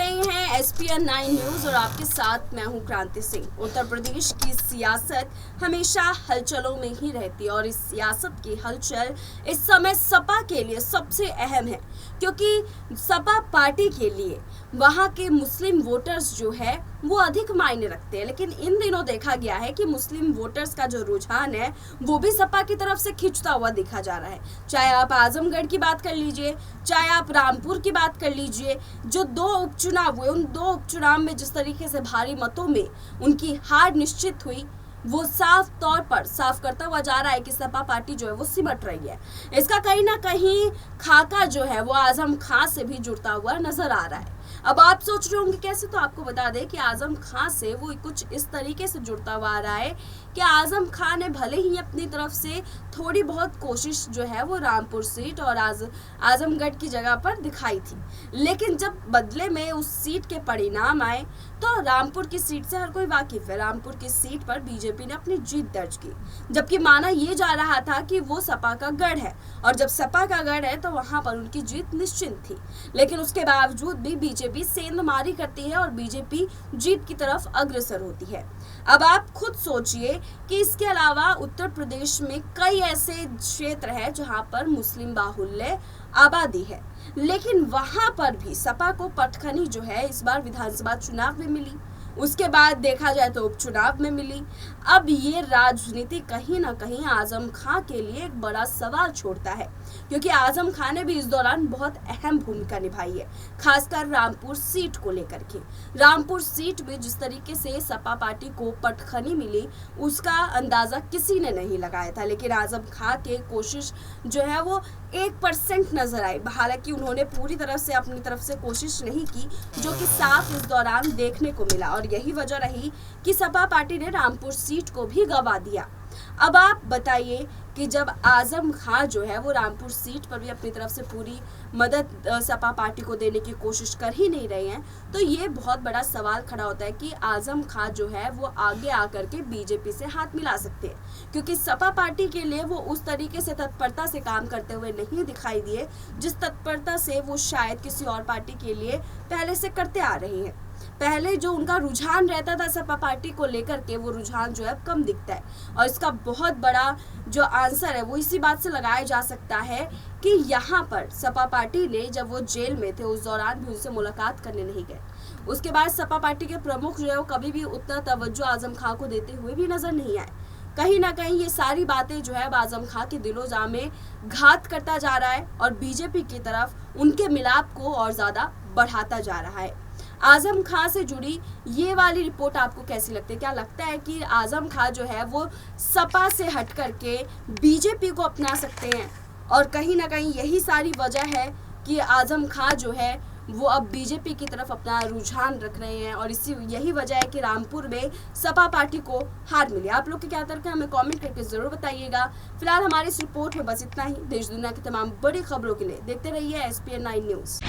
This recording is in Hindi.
रहे हैं SPN 9 न्यूज और आपके साथ मैं हूं क्रांति सिंह। उत्तर प्रदेश की सियासत हमेशा हलचलों में ही रहती है और इस सियासत की हलचल इस समय सपा के लिए सबसे अहम है, क्योंकि सपा पार्टी के लिए वहां के मुस्लिम वोटर्स जो है वो अधिक मायने रखते हैं। लेकिन इन दिनों देखा गया है कि मुस्लिम वोटर्स का जो रुझान है वो भी सपा की तरफ से खिंचता हुआ देखा जा रहा है। चाहे आप आजमगढ़ की बात कर लीजिए, चाहे आप रामपुर की बात कर लीजिए, जो 2 उपचुनाव हुए, उन 2 उपचुनाव में जिस तरीके से भारी मतों में उनकी हार निश्चित हुई, वो साफ तौर पर साफ करता हुआ जा रहा है कि सपा पार्टी जो है वो सिमट रही है। इसका कहीं ना कहीं खाका जो है वो आजम खां से भी जुड़ता हुआ नजर आ रहा है। अब आप सोच रहे होंगे कैसे, तो आपको बता दें कि आजम खां से वो कुछ इस तरीके से जुड़ता हुआ आ रहा है कि आजम खां ने भले ही अपनी तरफ से थोड़ी बहुत कोशिश जो है वो रामपुर सीट और आजमगढ़ की जगह पर दिखाई थी, लेकिन जब बदले में उस सीट के परिणाम आए तो रामपुर की सीट से हर कोई वाकिफ है। रामपुर की सीट पर बीजेपी ने अपनी जीत दर्ज की, जबकि माना ये जा रहा था कि वो सपा का गढ़ है और जब सपा का गढ़ है तो वहां पर उनकी जीत निश्चित थी। लेकिन उसके बावजूद भी बीजेपी सेंधमारी करती है और बीजेपी जीत की तरफ अग्रसर होती है। अब आप खुद सोचिए कि इसके अलावा उत्तर प्रदेश में कई ऐसे क्षेत्र हैं जहां पर मुस्लिम बाहुल्य आबादी है, लेकिन वहां पर भी सपा को पटखनी जो है इस बार विधानसभा चुनाव में मिली, उसके बाद देखा जाए तो उपचुनाव में मिली। अब ये राजनीति कहीं ना कहीं आजम खां के लिए एक बड़ा सवाल छोड़ता है, क्योंकि आजम खां ने भी इस दौरान बहुत अहम भूमिका निभाई है, खासकर रामपुर सीट को लेकर के। रामपुर सीट में जिस तरीके से सपा पार्टी को पटखनी मिली उसका अंदाजा किसी ने नहीं लगाया था, लेकिन आजम खां के कोशिश जो है वो 1% नजर आई। हालांकि उन्होंने पूरी तरह से अपनी तरफ से कोशिश नहीं की, जो कि साफ इस दौरान देखने को मिला, और यही वजह रही कि सपा पार्टी ने रामपुर सीट को भी गंवा दिया। अब आप बताइए कि जब आजम खां जो है वो रामपुर सीट पर भी अपनी तरफ से पूरी मदद सपा पार्टी को देने की कोशिश कर ही नहीं रहे हैं, तो ये बहुत बड़ा सवाल खड़ा होता है कि आजम खां जो है वो आगे आकर के बीजेपी से हाथ मिला सकते हैं, क्योंकि सपा पार्टी के लिए वो उस तरीके से तत्परता से काम करते हुए नहीं दिखाई दिए जिस तत्परता से वो शायद किसी और पार्टी के लिए पहले से करते आ रहे हैं। पहले जो उनका रुझान रहता था सपा पार्टी को लेकर के, वो रुझान जो है कम दिखता है, और इसका बहुत बड़ा जो आंसर है वो इसी बात से लगाया जा सकता है कि यहाँ पर सपा पार्टी ने जब वो जेल में थे उस दौरान भी उनसे मुलाकात करने नहीं गए। उसके बाद सपा पार्टी के प्रमुख जो है वो कभी भी उतना तवज्जो आजम खां को देते हुए भी नजर नहीं आए। कहीं ना कहीं ये सारी बातें जो है आजम खां के दिलो-जाँ में घात करता जा रहा है और बीजेपी की तरफ उनके मिलाप को और ज्यादा बढ़ाता जा रहा है। आजम खां से जुड़ी ये वाली रिपोर्ट आपको कैसी लगती है? क्या लगता है कि आजम खां जो है वो सपा से हट करके बीजेपी को अपना सकते हैं? और कहीं ना कहीं यही सारी वजह है कि आजम खां जो है वो अब बीजेपी की तरफ अपना रुझान रख रहे हैं, और यही वजह है कि रामपुर में सपा पार्टी को हार मिली। आप लोग के क्या तर्क है, हमें कमेंट करके जरूर बताइएगा। फिलहाल हमारी इस रिपोर्ट में बस इतना ही। देश दुनिया की तमाम बड़ी खबरों के लिए देखते रहिए SPN 9 न्यूज।